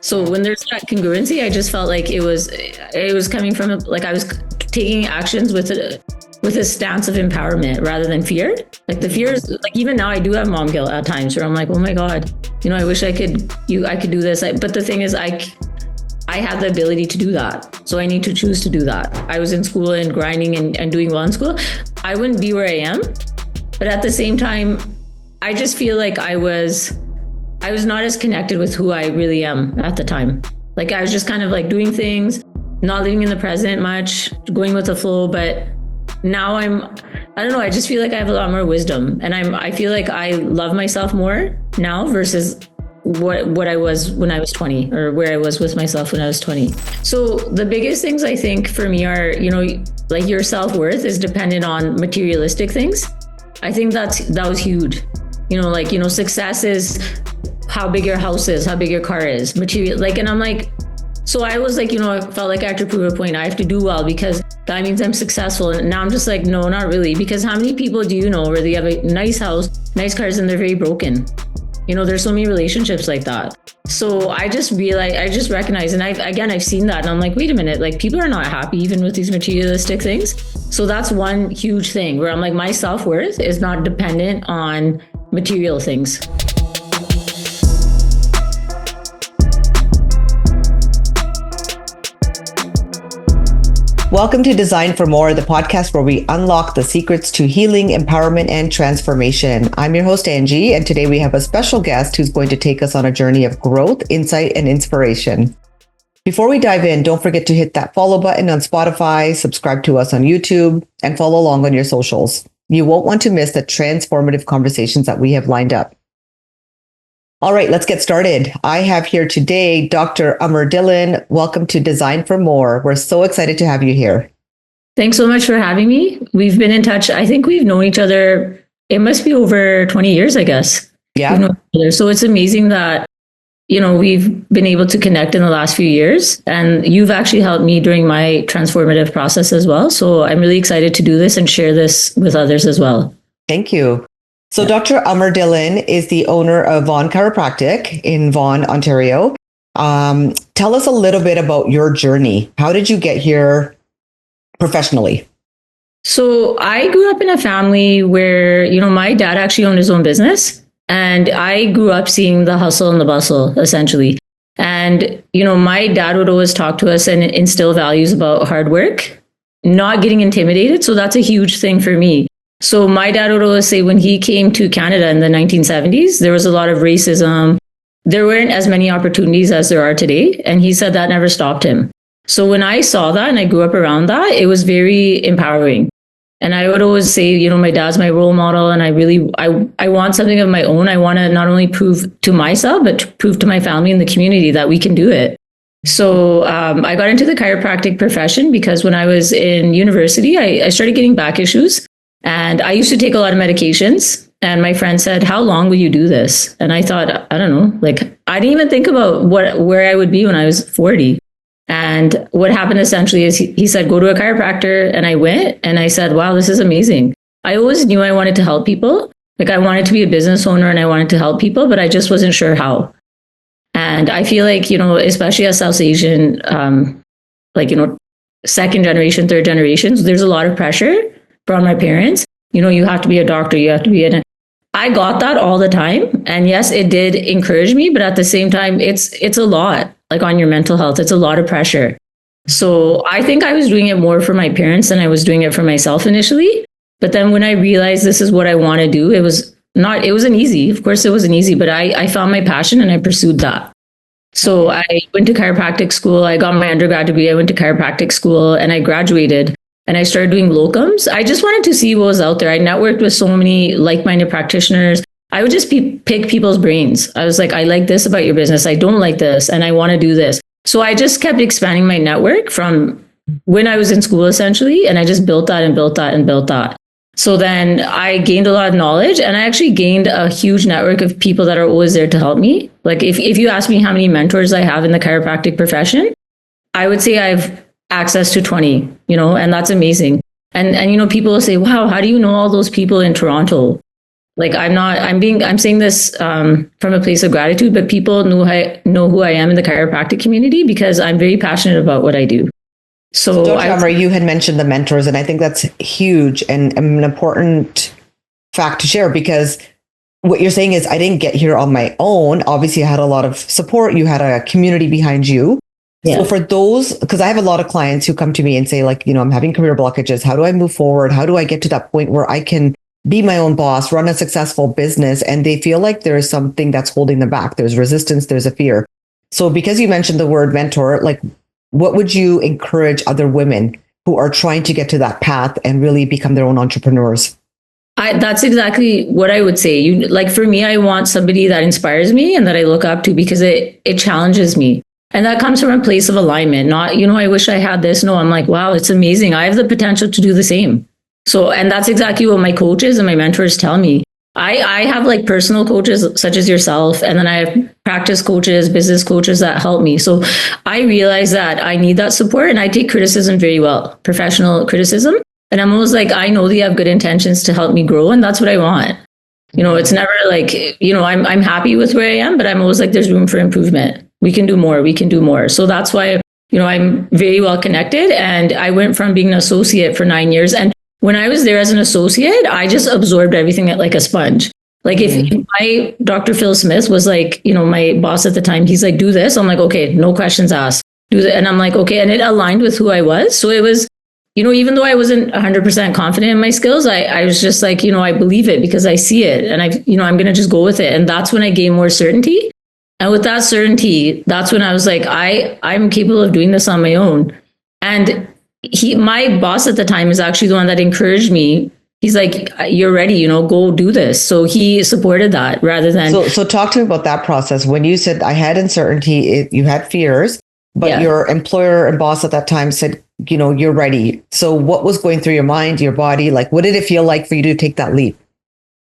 So when there's that congruency, I just felt like it was coming from like I was taking actions with a stance of empowerment rather than fear. Like the fear is like, even now I do have mom guilt at times where I'm like, oh my God, I wish I could do this. But the thing is, I have the ability to do that. So I need to choose to do that. I was in school and grinding and doing well in school. I wouldn't be where I am. But at the same time, I just feel like I was not as connected with who I really am at the time. Like I was just kind of like doing things, not living in the present much, going with the flow. But now I don't know, I just feel like I have a lot more wisdom, and I feel like I love myself more now versus what I was when I was 20, or where I was with myself when I was 20. So the biggest things I think for me are, like your self-worth is dependent on materialistic things. I think that was huge. Success is how big your house is, how big your car is, material. And I'm like, so I was like, I felt like I had to prove a point. I have to do well because that means I'm successful. And now I'm just like, no, not really. Because how many people do you know where they have a nice house, nice cars, and they're very broken? There's so many relationships like that. So I just realized, I just recognize, and I've seen that, and I'm like, wait a minute, like people are not happy even with these materialistic things. So that's one huge thing where I'm like, my self-worth is not dependent on material things. Welcome to Design for More, the podcast where we unlock the secrets to healing, empowerment, and transformation. I'm your host, Angie, and today we have a special guest who's going to take us on a journey of growth, insight, and inspiration. Before we dive in, don't forget to hit that follow button on Spotify, subscribe to us on YouTube, and follow along on your socials. You won't want to miss the transformative conversations that we have lined up. All right, let's get started. I have here today Dr. Amar Dhillon. Welcome to Design for More. We're so excited to have you here. Thanks so much for having me. We've been in touch. I think we've known each other. It must be over 20 years, I guess. Yeah. We've known each other. So it's amazing that, we've been able to connect in the last few years. And you've actually helped me during my transformative process as well. So I'm really excited to do this and share this with others as well. Thank you. So Dr. Amar Dhillon is the owner of Vaughan Chiropractic in Vaughan, Ontario. Tell us a little bit about your journey. How did you get here professionally? So I grew up in a family where, my dad actually owned his own business. And I grew up seeing the hustle and the bustle, essentially. And, my dad would always talk to us and instill values about hard work, not getting intimidated. So that's a huge thing for me. So my dad would always say when he came to Canada in the 1970s, there was a lot of racism. There weren't as many opportunities as there are today. And he said that never stopped him. So when I saw that and I grew up around that, it was very empowering. And I would always say, my dad's my role model, and I want something of my own. I want to not only prove to myself, but to prove to my family and the community that we can do it. So I got into the chiropractic profession because when I was in university, I started getting back issues. And I used to take a lot of medications, and my friend said, how long will you do this? And I thought, I don't know, I didn't even think about where I would be when I was 40. And what happened essentially is he said, go to a chiropractor. And I went and I said, wow, this is amazing. I always knew I wanted to help people. I wanted to be a business owner and I wanted to help people, but I just wasn't sure how. And I feel like, especially as South Asian, second generation, third generations, there's a lot of pressure from my parents. You have to be a doctor, you have to be I got that all the time. And yes, it did encourage me, but at the same time, it's a lot, on your mental health. It's a lot of pressure. So I think I was doing it more for my parents than I was doing it for myself initially. But then when I realized this is what I want to do, it wasn't easy. Of course, it wasn't easy, but I found my passion and I pursued that. So I went to chiropractic school. I got my undergrad degree. I went to chiropractic school and I graduated. And I started doing locums. I just wanted to see what was out there. I networked with so many like-minded practitioners. I would just pick people's brains. I was like, I like this about your business. I don't like this. And I want to do this. So I just kept expanding my network from when I was in school, essentially. And I just built that and built that and built that. So then I gained a lot of knowledge, and I actually gained a huge network of people that are always there to help me. If you ask me how many mentors I have in the chiropractic profession, I would say I've access to 20, and that's amazing. And people will say, wow, how do you know all those people in Toronto? Like I'm saying this from a place of gratitude, but people know who I am in the chiropractic community because I'm very passionate about what I do. So Dr. Amar, you had mentioned the mentors, and I think that's huge and an important fact to share, because what you're saying is I didn't get here on my own. Obviously, I had a lot of support. You had a community behind you. Yeah. So for those, because I have a lot of clients who come to me and say, like, I'm having career blockages. How do I move forward? How do I get to that point where I can be my own boss, run a successful business? And they feel like there is something that's holding them back. There's resistance, there's a fear. So because you mentioned the word mentor, like, what would you encourage other women who are trying to get to that path and really become their own entrepreneurs? That's exactly what I would say. Like, for me, I want somebody that inspires me and that I look up to because it challenges me. And that comes from a place of alignment, not, I wish I had this. No, I'm like, wow, it's amazing. I have the potential to do the same. So, and that's exactly what my coaches and my mentors tell me. I have like personal coaches such as yourself, and then I have practice coaches, business coaches that help me. So I realize that I need that support, and I take criticism very well, professional criticism. And I'm always like, I know they have good intentions to help me grow, and that's what I want. It's never like, I'm happy with where I am, but I'm always like, there's room for improvement. We can do more. We can do more. So that's why, I'm very well connected. And I went from being an associate for 9 years. And when I was there as an associate, I just absorbed everything like a sponge. Like if my Dr. Phil Smith was like, my boss at the time, he's like, do this. I'm like, okay, no questions asked. Do that. And I'm like, okay. And it aligned with who I was. So it was, even though I wasn't 100% confident in my skills, I was just like, I believe it because I see it, and I'm going to just go with it. And that's when I gained more certainty. And with that certainty, that's when I was like, I'm capable of doing this on my own. And my boss at the time is actually the one that encouraged me. He's like, you're ready, go do this. So he supported that rather than. So talk to me about that process. When you said I had uncertainty, you had fears, but your employer and boss at that time said, you're ready. So what was going through your mind, your body? Like, what did it feel like for you to take that leap?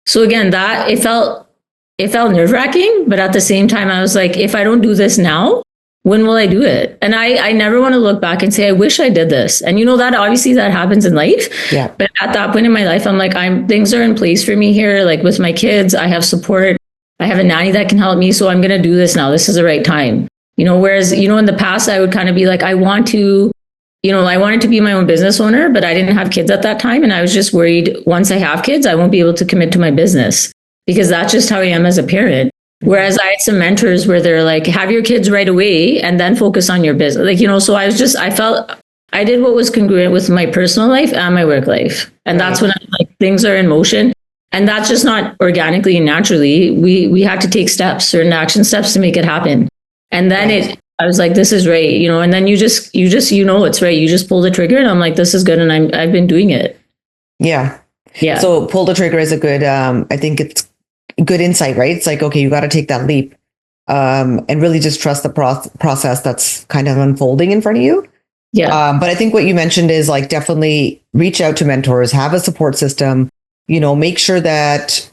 So again, it felt nerve-wracking, but at the same time, I was like, if I don't do this now, when will I do it? And I never want to look back and say, I wish I did this. And that obviously that happens in life. Yeah. But at that point in my life, I'm like, things are in place for me here. Like with my kids, I have support. I have a nanny that can help me. So I'm going to do this now. This is the right time. Whereas, in the past, I would kind of be like, I wanted to be my own business owner, but I didn't have kids at that time. And I was just worried once I have kids, I won't be able to commit to my business because that's just how I am as a parent. Whereas I had some mentors where they're like, have your kids right away and then focus on your business. Like, so I felt I did what was congruent with my personal life and my work life. And that's when things are in motion. And that's just not organically and naturally. We had to take certain action steps to make it happen. And then I was like, this is right, and then you just, it's right. You just pull the trigger and I'm like, this is good. And I've been doing it. Yeah. Yeah. So pull the trigger is a good, I think it's good insight, right? It's like, okay, you got to take that leap and really just trust the process that's kind of unfolding in front of you. Yeah. But I think what you mentioned is like, definitely reach out to mentors, have a support system, make sure that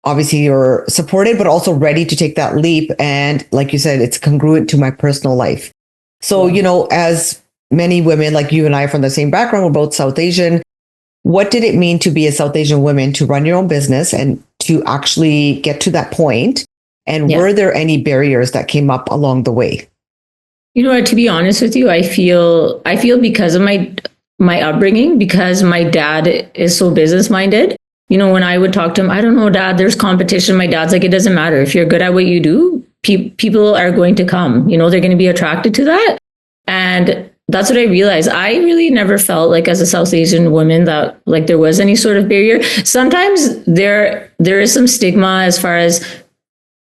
obviously you're supported, but also ready to take that leap. And like you said, it's congruent to my personal life. So, as many women like you and I are from the same background, we're both South Asian. What did it mean to be a South Asian woman, to run your own business and to actually get to that point? And were there any barriers that came up along the way? To be honest with you, I feel because of my upbringing, because my dad is so business minded. When I would talk to him, I don't know, Dad, there's competition. My dad's like, it doesn't matter. If you're good at what you do, people are going to come, they're going to be attracted to that. And that's what I realized. I really never felt like as a South Asian woman that like there was any sort of barrier. Sometimes there is some stigma as far as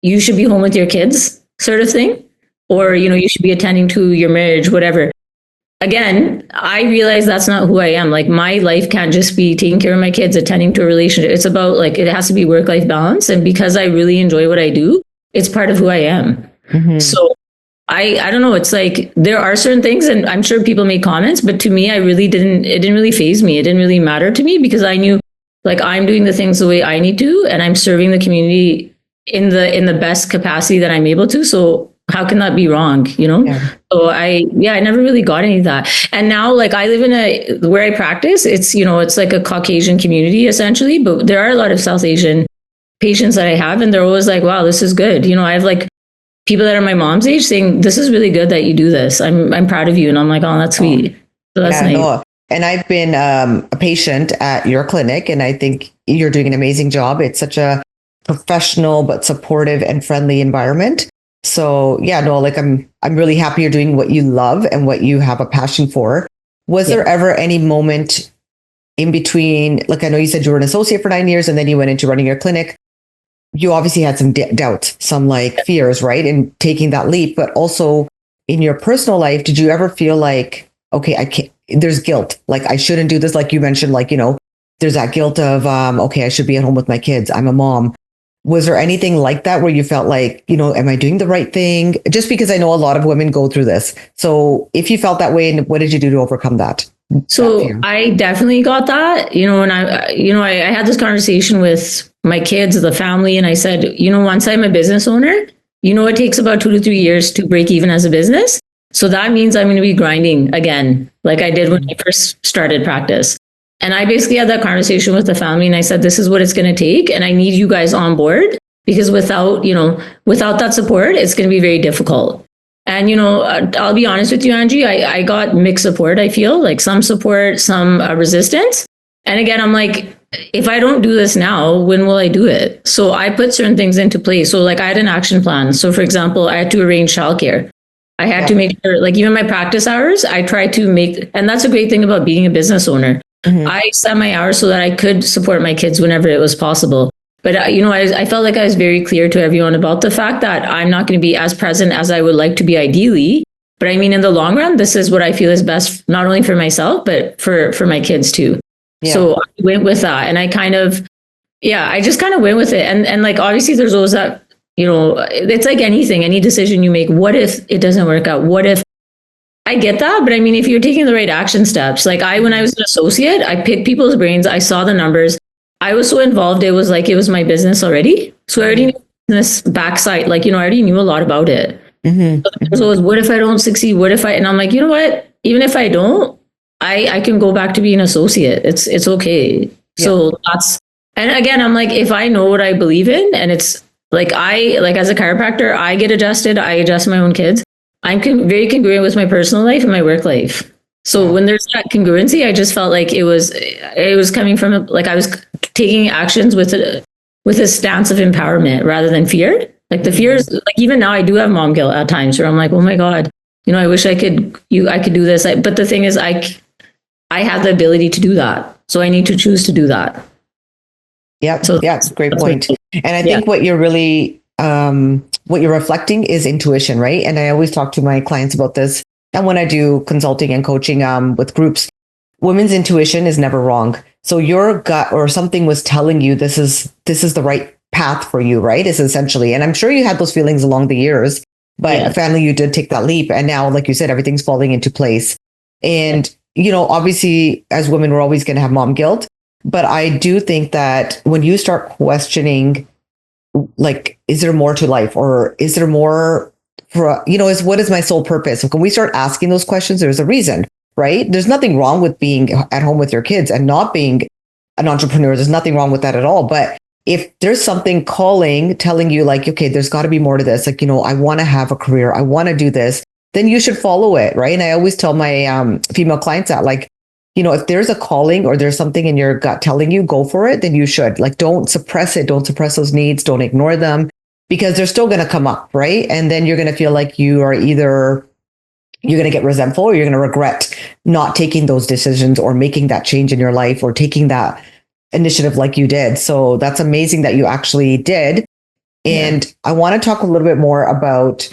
you should be home with your kids sort of thing, or, you should be attending to your marriage, whatever. Again, I realize that's not who I am. Like my life can't just be taking care of my kids, attending to a relationship. It's about like, it has to be work-life balance. And because I really enjoy what I do, it's part of who I am. Mm-hmm. So I don't know. It's like, there are certain things and I'm sure people make comments, but to me, it didn't really faze me. It didn't really matter to me because I knew like I'm doing the things the way I need to, and I'm serving the community in the best capacity that I'm able to. So how can that be wrong? Yeah. So I never really got any of that. And now like I live where I practice, it's, it's like a Caucasian community essentially, but there are a lot of South Asian patients that I have, and they're always like, wow, this is good. I have like people that are my mom's age saying, this is really good that you do this. I'm proud of you. And I'm like, oh, that's sweet. So that's nice. No. And I've been a patient at your clinic, and I think you're doing an amazing job. It's such a professional but supportive and friendly environment. So like I'm really happy you're doing what you love and what you have a passion for. Was there ever any moment in between, like I know you said you were an associate for 9 years and then you went into running your clinic. You obviously had some doubts, some like fears, right? In taking that leap, but also in your personal life, did you ever feel like, okay, I can't, there's guilt. Like I shouldn't do this. Like you mentioned, like, there's that guilt of, okay, I should be at home with my kids. I'm a mom. Was there anything like that where you felt like, am I doing the right thing? Just because I know a lot of women go through this. So if you felt that way, and what did you do to overcome that? So I definitely got that, and I had this conversation with my kids, the family, and I said, once I'm a business owner, it takes about 2 to 3 years to break even as a business. So that means I'm going to be grinding again, like I did when I first started practice. And I basically had that conversation with the family and I said, this is what it's going to take. And I need you guys on board because without that support, it's going to be very difficult. And, I'll be honest with you, Angie, I got mixed support. I feel like some support, some resistance. And again, I'm like, if I don't do this now, when will I do it? So I put certain things into place. So like I had an action plan. So for example, I had to arrange childcare. I had to make sure, like even my practice hours, I tried to make, and that's a great thing about being a business owner. Mm-hmm. I set my hours so that I could support my kids whenever it was possible. But, I felt like I was very clear to everyone about the fact that I'm not going to be as present as I would like to be ideally. But I mean, in the long run, this is what I feel is best, not only for myself, but for my kids too. Yeah. So I went with that and I just kind of went with it. And like, obviously there's always that, it's like anything, any decision you make, what if it doesn't work out? What if I get that? But I mean, if you're taking the right action steps, like when I was an associate, I picked people's brains. I saw the numbers. I was so involved. It was like, it was my business already. So I already knew this backside, like, I already knew a lot about it. Mm-hmm. So it was, what if I don't succeed? What if and I'm like, you know what? Even if I don't, I can go back to being an associate. It's okay. Yeah. So and again, I'm like, if I know what I believe in and it's like, as a chiropractor, I get adjusted. I adjust my own kids. I'm very congruent with my personal life and my work life. So when there's that congruency, I just felt like it was coming from like I was taking actions with a stance of empowerment rather than fear. Like the fears, like even now I do have mom guilt at times where I'm like, oh my God, I wish I could do this. But the thing is, I have the ability to do that. So I need to choose to do that. Yeah. So it's a great point. And I think what you're really, what you're reflecting is intuition, right? And I always talk to my clients about this. And when I do consulting and coaching with groups, women's intuition is never wrong. So your gut or something was telling you this is the right path for you, right? Is essentially. And I'm sure you had those feelings along the years, but finally you did take that leap. And now, like you said, everything's falling into place. And, obviously as women, we're always going to have mom guilt. But I do think that when you start questioning, like, is there more to life or is there more for, what is my sole purpose? When we start asking those questions, there's a reason, right? There's nothing wrong with being at home with your kids and not being an entrepreneur. There's nothing wrong with that at all. But if there's something telling you like, okay, there's got to be more to this. Like, I want to have a career. I want to do this. Then you should follow it, right? And I always tell my female clients that, like, if there's a calling or there's something in your gut telling you go for it, then you should. Like, don't suppress it. Don't suppress those needs. Don't ignore them because they're still going to come up, right? And then you're going to feel like you're going to get resentful or you're going to regret not taking those decisions or making that change in your life or taking that initiative like you did. So that's amazing that you actually did. And I want to talk a little bit more about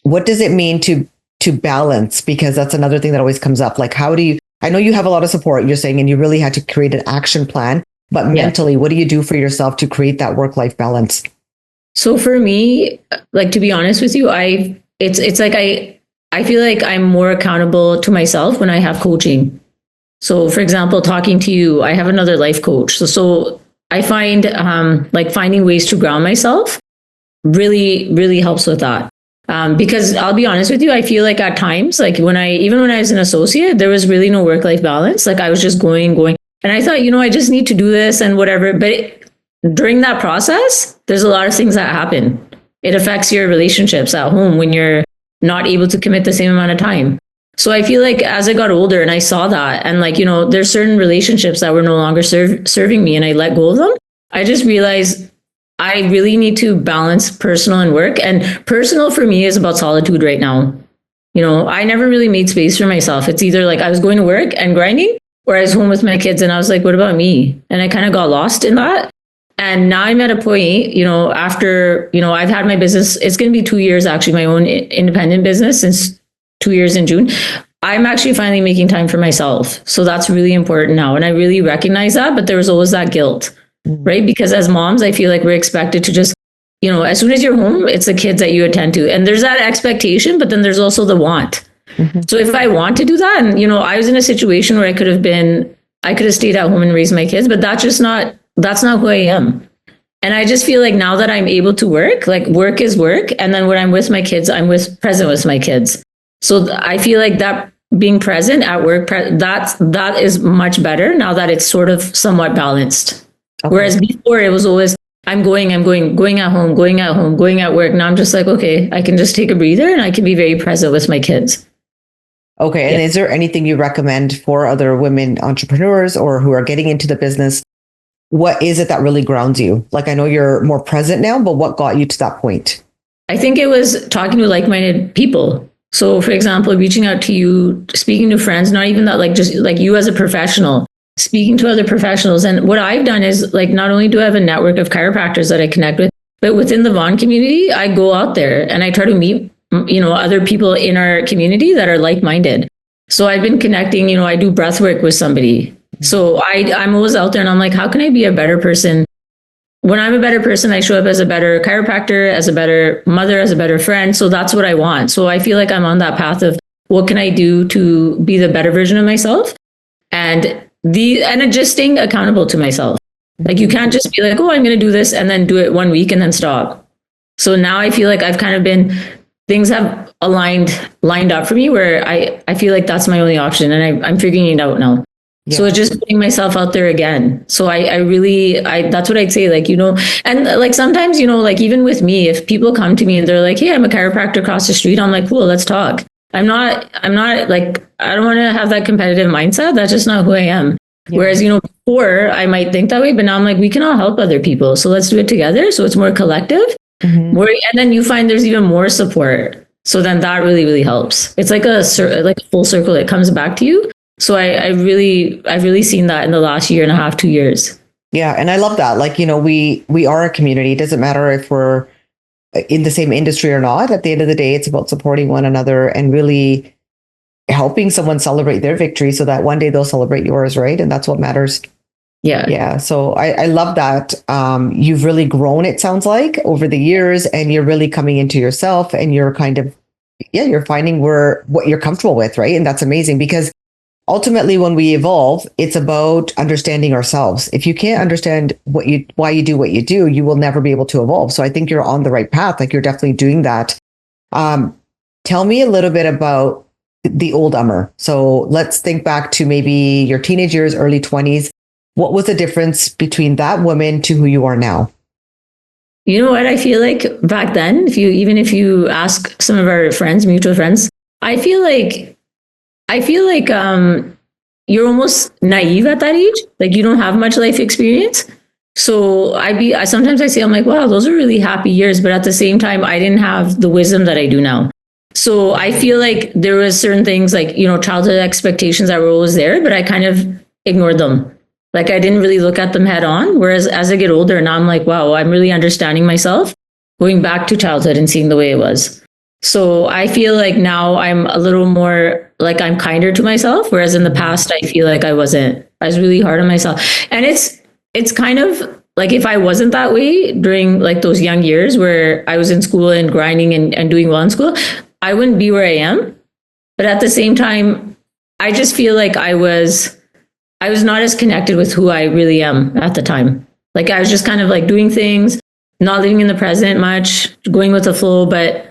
what does it mean to balance, because that's another thing that always comes up. Like, I know you have a lot of support, you're saying, and you really had to create an action plan, but mentally, what do you do for yourself to create that work-life balance? So for me, like, to be honest with you, it's like, I feel like I'm more accountable to myself when I have coaching. So for example, talking to you, I have another life coach. So I find like finding ways to ground myself really, really helps with that. Because I'll be honest with you, I feel like at times, like even when I was an associate, there was really no work-life balance. Like I was just going. And I thought, I just need to do this and whatever. But during that process, there's a lot of things that happen. It affects your relationships at home when you're not able to commit the same amount of time. So I feel like as I got older and I saw that, and like, there's certain relationships that were no longer serving me and I let go of them, I just realized I really need to balance personal and work. And personal for me is about solitude right now. I never really made space for myself. It's either like I was going to work and grinding, or I was home with my kids and I was like, what about me? And I kind of got lost in that. And now I'm at a point, after, I've had my business, it's going to be 2 years, actually, my own independent business since 2 years in June. I'm actually finally making time for myself. So that's really important now. And I really recognize that, but there was always that guilt, right? Because as moms, I feel like we're expected to just, as soon as you're home, it's the kids that you attend to. And there's that expectation, but then there's also the want. Mm-hmm. So if I want to do that, and, I was in a situation where I could have stayed at home and raised my kids, but that's not who I am. And I just feel like now that I'm able to work, like work is work. And then when I'm with my kids, I'm present with my kids. So I feel like that being present at work, that is much better now that it's sort of somewhat balanced. Okay. Whereas before it was always, I'm going at home, going at work. Now I'm just like, okay, I can just take a breather and I can be very present with my kids. Okay. And is there anything you recommend for other women entrepreneurs or who are getting into the business? What is it that really grounds you? Like, I know you're more present now, but what got you to that point? I think it was talking to like-minded people. So for example, reaching out to you, speaking to friends, not even that, like just like you as a professional, speaking to other professionals. And what I've done is like, not only do I have a network of chiropractors that I connect with, but within the Vaughan community, I go out there and I try to meet, other people in our community that are like-minded. So I've been connecting, I do breath work with somebody. So I'm always out there and I'm like, how can I be a better person? When I'm a better person, I show up as a better chiropractor, as a better mother, as a better friend. So that's what I want. So I feel like I'm on that path of what can I do to be the better version of myself? And just staying accountable to myself. Like you can't just be like, oh, I'm going to do this and then do it 1 week and then stop. So now I feel like I've kind of things have lined up for me where I feel like that's my only option and I'm figuring it out now. Yeah. So it's just putting myself out there again. So I really, that's what I'd say, like, and like sometimes, like even with me, if people come to me and they're like, hey, I'm a chiropractor across the street, I'm like, cool, let's talk. I'm not like, I don't want to have that competitive mindset. That's just not who I am. Yeah. Whereas, before I might think that way, but now I'm like, we can all help other people. So let's do it together. So it's more collective. Mm-hmm. And then you find there's even more support. So then that really, really helps. It's like a full circle. It comes back to you. So I've really seen that in the last year and a half, 2 years. Yeah. And I love that. Like, we are a community. It doesn't matter if we're in the same industry or not. At the end of the day, it's about supporting one another and really helping someone celebrate their victory so that one day they'll celebrate yours. Right. And that's what matters. Yeah. Yeah. So I love that. You've really grown, it sounds like, over the years, and you're really coming into yourself and you're kind of, you're finding what you're comfortable with. Right. And that's amazing because ultimately, when we evolve, it's about understanding ourselves. If you can't understand why you do what you do, you will never be able to evolve. So I think you're on the right path. Like you're definitely doing that. Tell me a little bit about the old Amar. So let's think back to maybe your teenage years, early 20s. What was the difference between that woman to who you are now? You know what? I feel like back then, if you ask some of our friends, mutual friends, I feel like you're almost naive at that age. Like you don't have much life experience. So sometimes I say, I'm like, wow, those are really happy years. But at the same time, I didn't have the wisdom that I do now. So I feel like there was certain things like, childhood expectations that were always there, but I kind of ignored them. Like I didn't really look at them head on. Whereas as I get older now, I'm like, wow, I'm really understanding myself, going back to childhood and seeing the way it was. So I feel like now I'm a little more like I'm kinder to myself. Whereas in the past, I feel like I was really hard on myself. And it's kind of like, if I wasn't that way during like those young years where I was in school and grinding and doing well in school, I wouldn't be where I am. But at the same time, I just feel like I was not as connected with who I really am at the time. Like I was just kind of like doing things, not living in the present much, going with the flow. But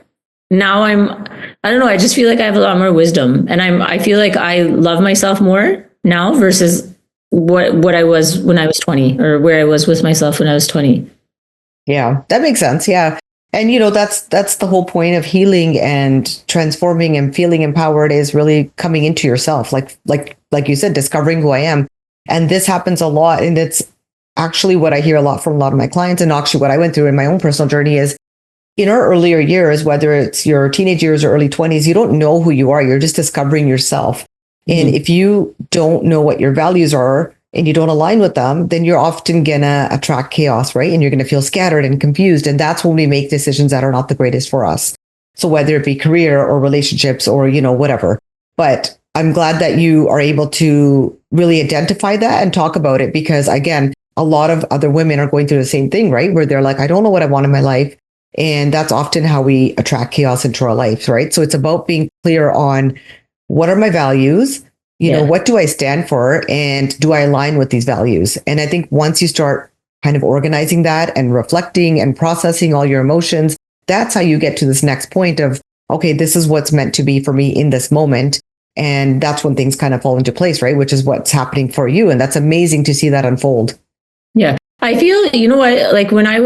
now I don't know, I just feel like I have a lot more wisdom and I feel like I love myself more now versus what I was when I was 20, or where I was with myself when I was 20. Yeah, that makes sense. Yeah. And that's the whole point of healing and transforming and feeling empowered, is really coming into yourself. Like you said, discovering who I am. And this happens a lot. And it's actually what I hear a lot from a lot of my clients, and actually what I went through in my own personal journey is, in our earlier years, whether it's your teenage years or early 20s, you don't know who you are. You're just discovering yourself. And if you don't know what your values are and you don't align with them, then you're often going to attract chaos, right? And you're going to feel scattered and confused. And that's when we make decisions that are not the greatest for us. So whether it be career or relationships or, whatever. But I'm glad that you are able to really identify that and talk about it, because again, a lot of other women are going through the same thing, right? Where they're like, I don't know what I want in my life. And that's often how we attract chaos into our lives, right? So it's about being clear on, what are my values? What do I stand for? And do I align with these values? And I think once you start kind of organizing that and reflecting and processing all your emotions, that's how you get to this next point of, okay, this is what's meant to be for me in this moment. And that's when things kind of fall into place, right? Which is what's happening for you. And that's amazing to see that unfold. Yeah. I feel, like when I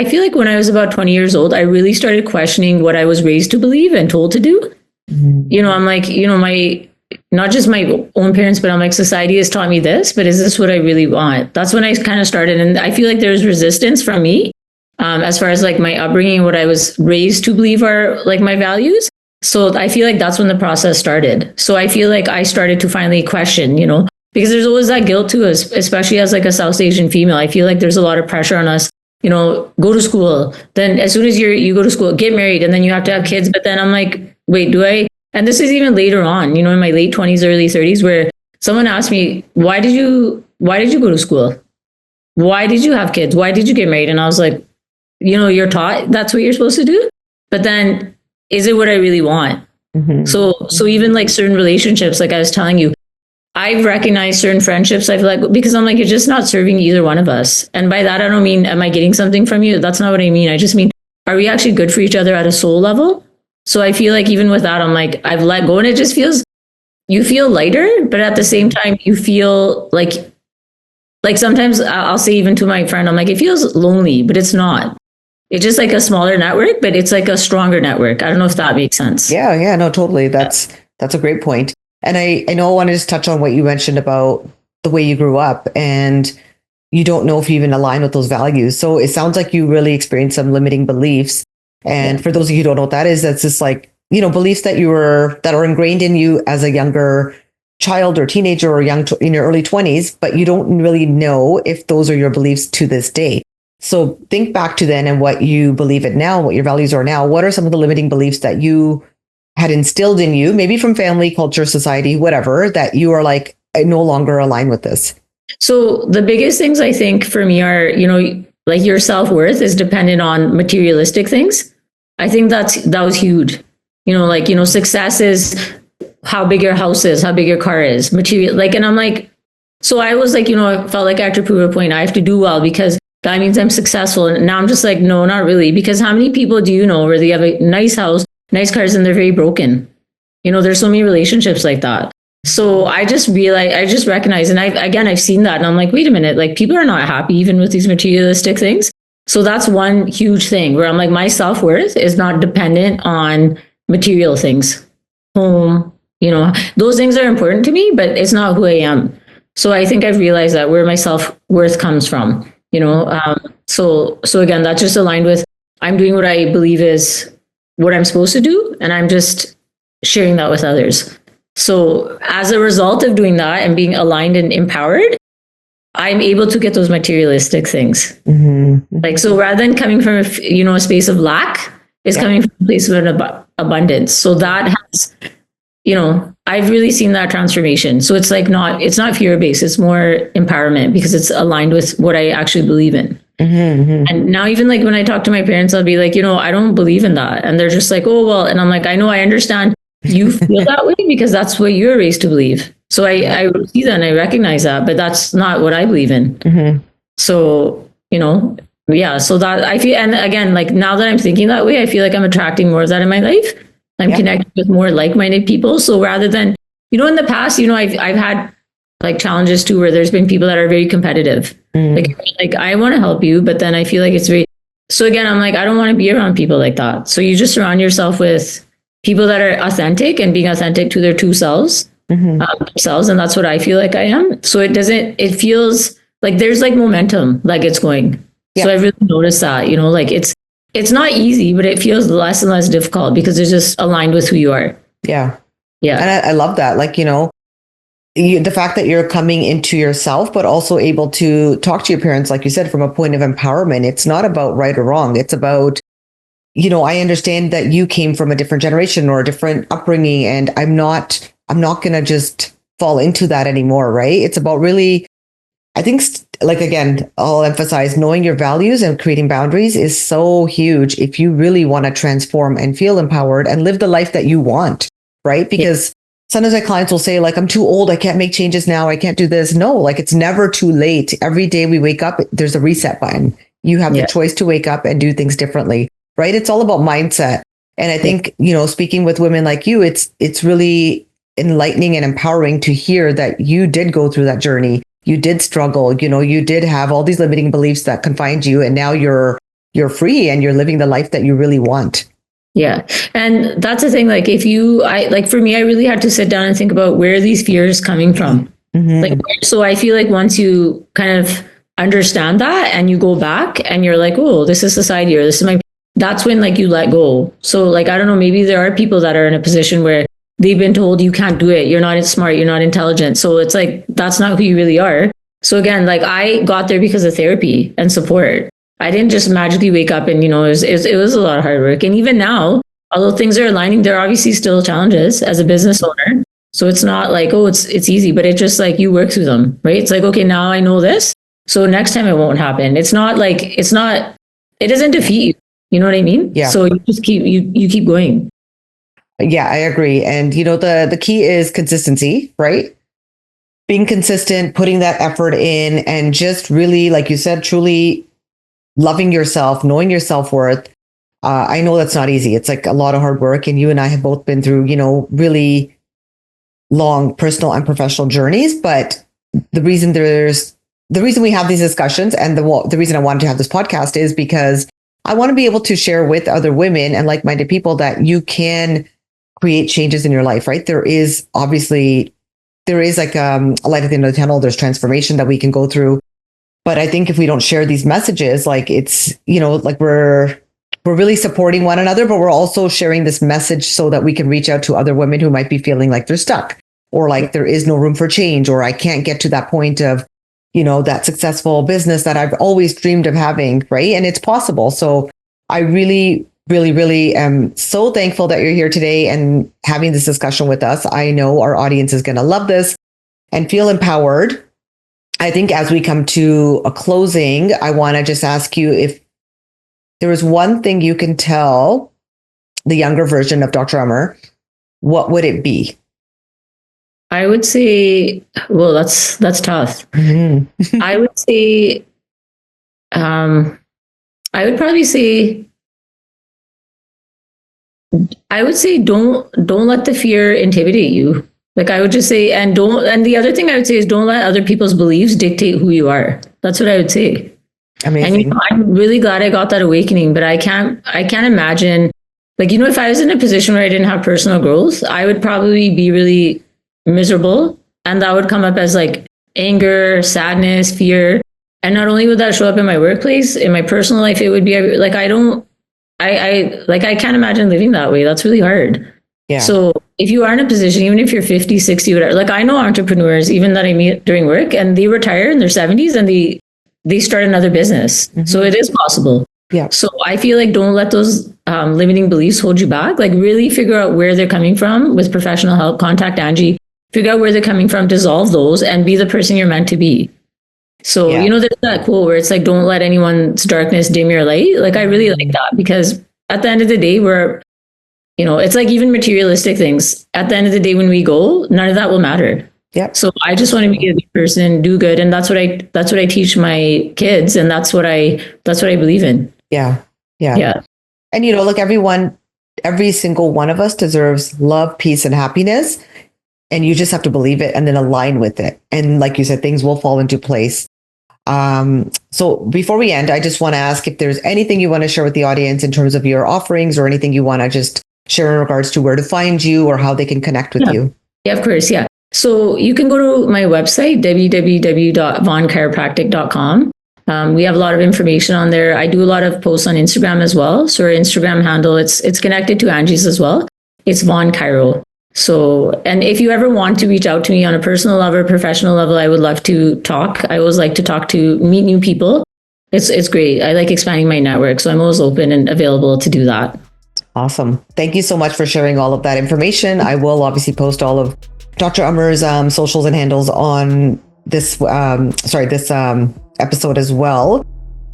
feel like when I was about 20 years old, I really started questioning what I was raised to believe and told to do. Mm-hmm. I'm like, not just my own parents, but I'm like, society has taught me this, but is this what I really want? That's when I kind of started. And I feel like there's resistance from me, as far as like my upbringing, what I was raised to believe are like my values. So I feel like that's when the process started. So I feel like I started to finally question, because there's always that guilt to us, especially as like a South Asian female. I feel like there's a lot of pressure on us, go to school. Then as soon as you go to school, get married, and then you have to have kids. But then I'm like, wait, do I? And this is even later on, in my late 20s, early 30s, where someone asked me, why did you go to school? Why did you have kids? Why did you get married? And I was like, you're taught that's what you're supposed to do. But then is it what I really want? Mm-hmm. So even like certain relationships, like I was telling you, I've recognized certain friendships I feel like, because I'm like, you're just not serving either one of us. And by that, I don't mean, am I getting something from you? That's not what I mean. I just mean, are we actually good for each other at a soul level? So I feel like even with that, I'm like, I've let go, and it just feels, you feel lighter, but at the same time, you feel like sometimes I'll say even to my friend, I'm like, it feels lonely, but it's not. It's just like a smaller network, but it's like a stronger network. I don't know if that makes sense. Yeah, no, totally. That's a great point. And I know I want to just touch on what you mentioned about the way you grew up, and you don't know if you even align with those values. So it sounds like you really experienced some limiting beliefs. And for those of you who don't know what that is, that's just like, beliefs that are ingrained in you as a younger child or teenager or in your early 20s, but you don't really know if those are your beliefs to this day. So think back to then and what you believe it now, what your values are now. What are some of the limiting beliefs that you had instilled in you, maybe from family, culture, society, whatever, that you are like, I no longer align with this? So the biggest things I think for me are, like your self-worth is dependent on materialistic things. I think that was huge. Success is how big your house is, how big your car is, material. And I'm like, so I was like, I felt like I had to prove a point. I have to do well because that means I'm successful. And now I'm just like, no, not really. Because how many people do you know where they have a nice house, nice cars, and they're very broken? There's so many relationships like that. So I just realized, I just recognize, and I've seen that, and I'm like, wait a minute, like people are not happy even with these materialistic things. So that's one huge thing where I'm like, my self-worth is not dependent on material things. Home, those things are important to me, but it's not who I am. So I think I've realized that where my self-worth comes from, so again, that's just aligned with, I'm doing what I believe is what I'm supposed to do, and I'm just sharing that with others. So as a result of doing that and being aligned and empowered, I'm able to get those materialistic things. Mm-hmm. Like, so rather than coming from, a space of lack, it's coming from a place of abundance. So that has, I've really seen that transformation. So it's like it's not fear-based, it's more empowerment because it's aligned with what I actually believe in. Mm-hmm. And now even like when I talk to my parents, I'll be like, I don't believe in that. And they're just like, oh, well, and I'm like, I know, I understand you feel that way because that's what you're raised to believe. So I see that and I recognize that, but that's not what I believe in. Mm-hmm. So, so that I feel, and again, like now that I'm thinking that way, I feel like I'm attracting more of that in my life. I'm connected with more like-minded people. So rather than, in the past, I've had like challenges too, where there's been people that are very competitive. Like I want to help you, but then I feel like it's very, so again, I'm like, I don't want to be around people like that. So you just surround yourself with people that are authentic and being authentic to their true selves, themselves. And that's what I feel like I am. So it feels like there's like momentum, like it's going. Yeah. So I really noticed that, like it's not easy, but it feels less and less difficult because it's just aligned with who you are. Yeah. Yeah. And I love that. Like, the fact that you're coming into yourself, but also able to talk to your parents, like you said, from a point of empowerment. It's not about right or wrong. It's about, I understand that you came from a different generation or a different upbringing, and I'm not going to just fall into that anymore. Right. It's about really, I think, like, again, I'll emphasize knowing your values and creating boundaries is so huge if you really want to transform and feel empowered and live the life that you want. Right. Because sometimes my clients will say, like, I'm too old. I can't make changes now. I can't do this. No, like, it's never too late. Every day we wake up, there's a reset button. You have the choice to wake up and do things differently, right? It's all about mindset. And I think, speaking with women like you, it's really enlightening and empowering to hear that you did go through that journey. You did struggle, you did have all these limiting beliefs that confined you. And now you're free and you're living the life that you really want. Yeah. And that's the thing. Like for me, I really had to sit down and think about where are these fears coming from? Like, so I feel like once you kind of understand that and you go back and you're like, oh, this is society, or this is that's when like you let go. So like, I don't know, maybe there are people that are in a position where they've been told you can't do it. You're not smart. You're not intelligent. So it's like, that's not who you really are. So again, like I got there because of therapy and support. I didn't just magically wake up and, it was a lot of hard work. And even now, although things are aligning, there are obviously still challenges as a business owner. So it's not like, oh, it's easy, but it's just like you work through them, right? It's like, okay, now I know this. So next time it won't happen. It doesn't defeat you. You know what I mean? Yeah. So you just you keep going. Yeah, I agree. And, the key is consistency, right? Being consistent, putting that effort in, and just really, like you said, truly loving yourself, knowing your self-worth. I know that's not easy. It's like a lot of hard work. And you and I have both been through, really long personal and professional journeys. But the reason we have these discussions and the reason I wanted to have this podcast is because I want to be able to share with other women and like-minded people that you can create changes in your life, right? There is like a light at the end of the tunnel. There's transformation that we can go through. But I think if we don't share these messages, like it's, like we're really supporting one another, but we're also sharing this message so that we can reach out to other women who might be feeling like they're stuck, or like there is no room for change, or I can't get to that point of, that successful business that I've always dreamed of having, right? And it's possible. So I really, really, really am so thankful that you're here today and having this discussion with us. I know our audience is going to love this and feel empowered. I think as we come to a closing, I want to just ask you if there was one thing you can tell the younger version of Dr. Amar, what would it be? I would say, well, that's tough. I would say, I would probably say, don't let the fear intimidate you. Like I would just say, and the other thing I would say is don't let other people's beliefs dictate who you are. That's what I would say. Amazing. And I'm really glad I got that awakening, but I can't imagine, like, if I was in a position where I didn't have personal growth, I would probably be really miserable. And that would come up as like anger, sadness, fear. And not only would that show up in my workplace, in my personal life, it would be like, I can't imagine living that way. That's really hard. Yeah. So if you are in a position, even if you're 50, 60, whatever, like I know entrepreneurs, even that I meet during work, and they retire in their 70s and they start another business. So it is possible. Yeah. So I feel like don't let those limiting beliefs hold you back. Like really figure out where they're coming from with professional help. Contact Angie. Figure out where they're coming from, dissolve those, and be the person you're meant to be. So, there's that quote where it's like, don't let anyone's darkness dim your light. Like, I really like that because at the end of the day, it's like even materialistic things. At the end of the day, when we go, none of that will matter. Yeah. So I just want to be a good person, do good. And that's what I teach my kids. And that's what I believe in. Yeah. Yeah. Yeah. And, look, every single one of us deserves love, peace, and happiness. and you just have to believe it and then align with it. And like you said, things will fall into place. So before we end, I just want to ask if there's anything you want to share with the audience in terms of your offerings, or anything you want to just share in regards to where to find you or how they can connect with you. Yeah, of course. Yeah. So you can go to my website, www.vonchiropractic.com. We have a lot of information on there. I do a lot of posts on Instagram as well. So our Instagram handle, it's connected to Angie's as well. It's Von Chiro. So, and if you ever want to reach out to me on a personal level, professional level, I would love to talk. I always like to meet new people. It's great. I like expanding my network. So I'm always open and available to do that. Awesome. Thank you so much for sharing all of that information. I will obviously post all of Dr. Amar's socials and handles on this episode as well.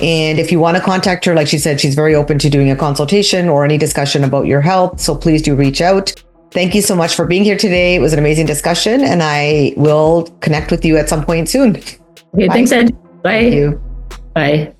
And if you want to contact her, like she said, she's very open to doing a consultation or any discussion about your health. So please do reach out. Thank you so much for being here today. It was an amazing discussion, and I will connect with you at some point soon. Okay, thanks, Ed. Bye. Thank you. Bye.